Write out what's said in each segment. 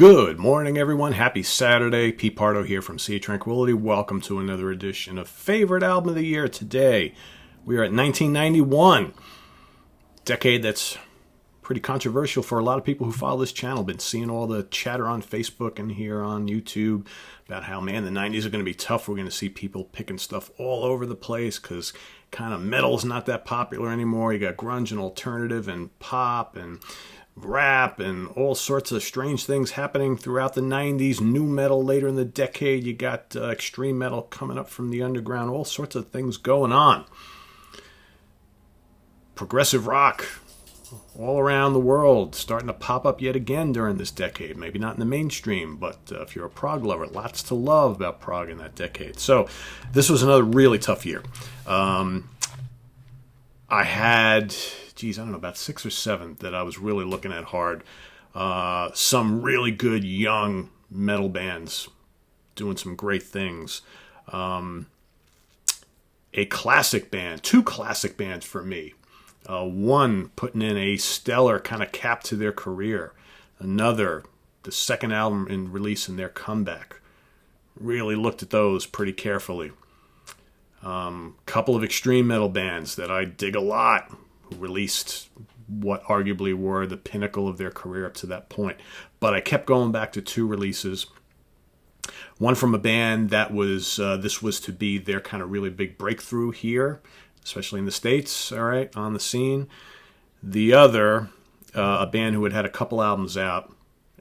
Good morning, everyone. Happy Saturday. Pete Pardo here from Sea of Tranquility. Welcome to another edition of Favorite Album of the Year. Today, we are at 1991. Decade that's pretty controversial for a lot of people who follow this channel. Been seeing all the chatter on Facebook and here on YouTube about how, man, the 90s are going to be tough. We're going to see people picking stuff all over the place because kind of metal's not that popular anymore. You got grunge and alternative and pop and rap and all sorts of strange things happening throughout the 90s. New metal later in the decade. You got extreme metal coming up from the underground. All sorts of things going on. Progressive rock all around the world starting to pop up yet again during this decade. Maybe not in the mainstream, but if you're a prog lover, lots to love about prog in that decade. So this was another really tough year. I had, I don't know, about 6 or 7 that I was really looking at hard. Some really good young metal bands doing some great things. A classic band, 2 classic bands for me. One putting in a stellar kind of cap to their career. Another, the second album in release in their comeback. Really looked at those pretty carefully. Couple of extreme metal bands that I dig a lot, who released what arguably were the pinnacle of their career up to that point. But I kept going back to 2 releases. One from a band that was, this was to be their kind of really big breakthrough here, especially in the States, all right, on the scene. The other, a band who had had a couple albums out,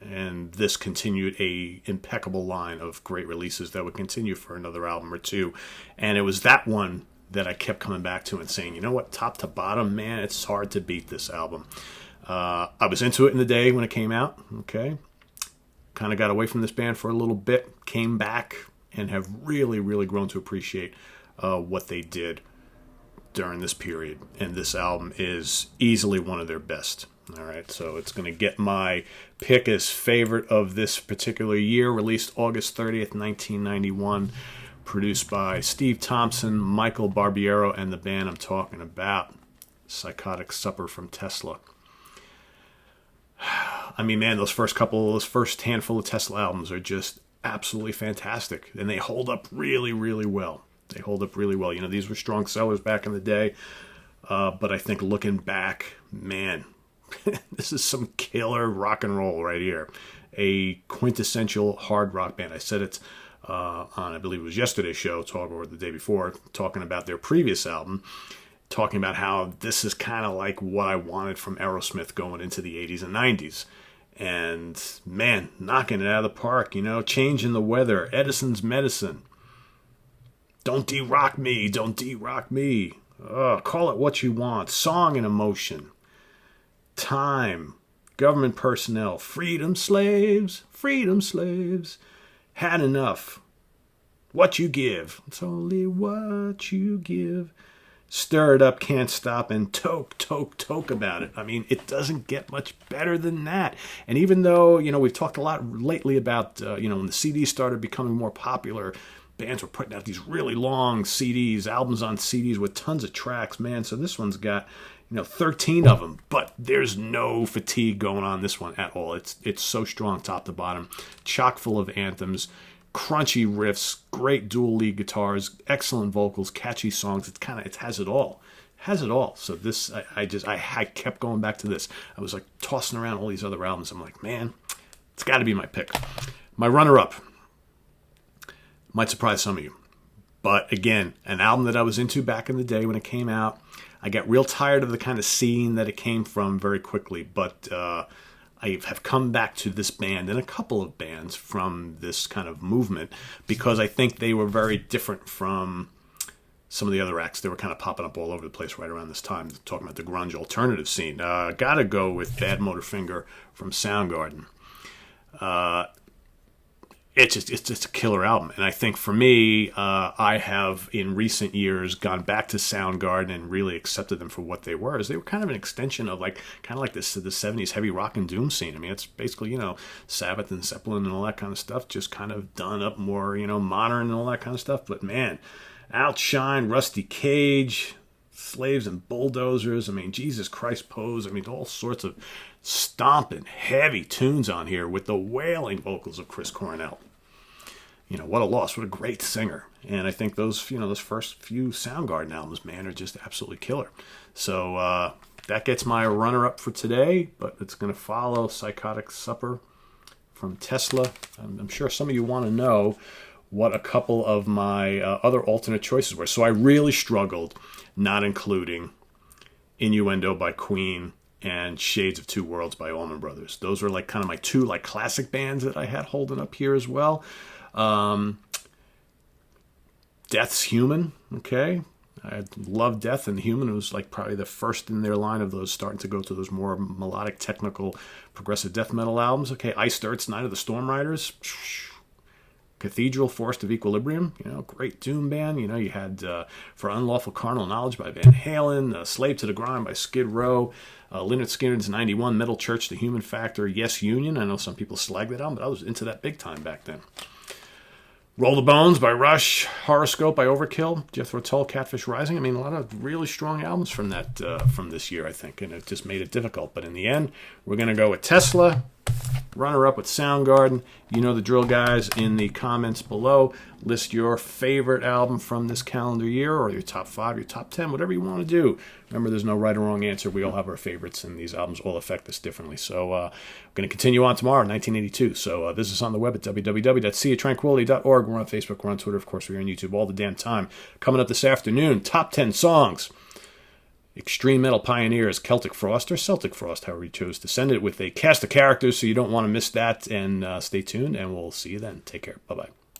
and this continued a impeccable line of great releases that would continue for another album or 2. And it was that one that I kept coming back to and saying, you know what, top to bottom, man, it's hard to beat this album. I was into it in the day when it came out, okay? Kind of got away from this band for a little bit, came back, and have really, really grown to appreciate what they did during this period. And this album is easily one of their best. All right, so it's going to get my pick as favorite of this particular year, released August 30th, 1991, produced by Steve Thompson, Michael Barbiero, and the band I'm talking about, Psychotic Supper from Tesla. I mean, man, those first handful of Tesla albums are just absolutely fantastic, and they hold up really, really well. They hold up really well. You know, these were strong sellers back in the day, but I think looking back, man, this is some killer rock and roll right here. A quintessential hard rock band. I said it on, I believe it was yesterday's show, or the day before, talking about their previous album, talking about how this is kind of like what I wanted from Aerosmith going into the 80s and 90s. And, man, knocking it out of the park, you know, changing the weather, Edison's Medicine. Don't de-rock me, don't de-rock me. Call it what you want. Song and Emotion. Time, Government Personnel, freedom slaves, had enough. What you give, it's only what you give. Stir it up, can't stop, and toke about it. I mean, it doesn't get much better than that. And even though, you know, we've talked a lot lately about, when the CDs started becoming more popular, bands were putting out these really long CDs, albums on CDs with tons of tracks, man. So this one's got, 13 of them, but there's no fatigue going on this one at all. It's so strong top to bottom, chock full of anthems, crunchy riffs, great dual lead guitars, excellent vocals, catchy songs. It has it all. So this, I kept going back to this. I was like tossing around all these other albums. I'm like, man, it's got to be my pick. My runner-up might surprise some of you, but again, an album that I was into back in the day when it came out. I got real tired of the kind of scene that it came from very quickly, but I have come back to this band and a couple of bands from this kind of movement because I think they were very different from some of the other acts that were kind of popping up all over the place right around this time, talking about the grunge alternative scene. Gotta go with Bad Motorfinger from Soundgarden. It's just a killer album. And I think for me, I have in recent years gone back to Soundgarden and really accepted them for what they were. As they were kind of an extension of the 70s heavy rock and doom scene. I mean, it's basically, Sabbath and Zeppelin and all that kind of stuff, just kind of done up more, modern and all that kind of stuff. But man, outshine Rusty Cage, slaves and bulldozers. I mean, Jesus Christ pose. I mean, all sorts of stomping, heavy tunes on here with the wailing vocals of Chris Cornell. What a loss. What a great singer. And I think those first few Soundgarden albums, man, are just absolutely killer. So that gets my runner-up for today, but it's going to follow Psychotic Supper from Tesla. I'm sure some of you want to know what a couple of my other alternate choices were. So I really struggled not including Innuendo by Queen and Shades of Two Worlds by Allman Brothers. Those were kind of my two classic bands that I had holding up here as well. Death's Human, okay? I love Death and Human. It was probably the first in their line of those starting to go to those more melodic, technical, progressive death metal albums. Okay, Iced Earth's Night of the Storm Riders. Cathedral, Forest of Equilibrium, great doom band. You had For Unlawful Carnal Knowledge by Van Halen, Slave to the Grind by Skid Row, Lynyrd Skynyrd's 91, Metal Church, The Human Factor, Yes Union. I know some people slag that album, but I was into that big time back then. Roll the Bones by Rush, Horoscope by Overkill, Jethro Tull, Catfish Rising. I mean, a lot of really strong albums from this year, I think, and it just made it difficult. But in the end, we're going to go with Tesla, runner-up with Soundgarden. You know the drill, guys. In the comments below, list your favorite album from this calendar year, or your top 5, your top 10, whatever you want to do. Remember, there's no right or wrong answer. We all have our favorites, and these albums all affect us differently. So we're going to continue on tomorrow, 1982. So visit us on the web at www.seatranquility.org. We're on Facebook. We're on Twitter. Of course, we're on YouTube all the damn time. Coming up this afternoon, top 10 songs. Extreme Metal Pioneers, Celtic Frost, or Celtic Frost, however you chose to send it, with a cast of characters, so you don't want to miss that. And stay tuned, and we'll see you then. Take care. Bye-bye.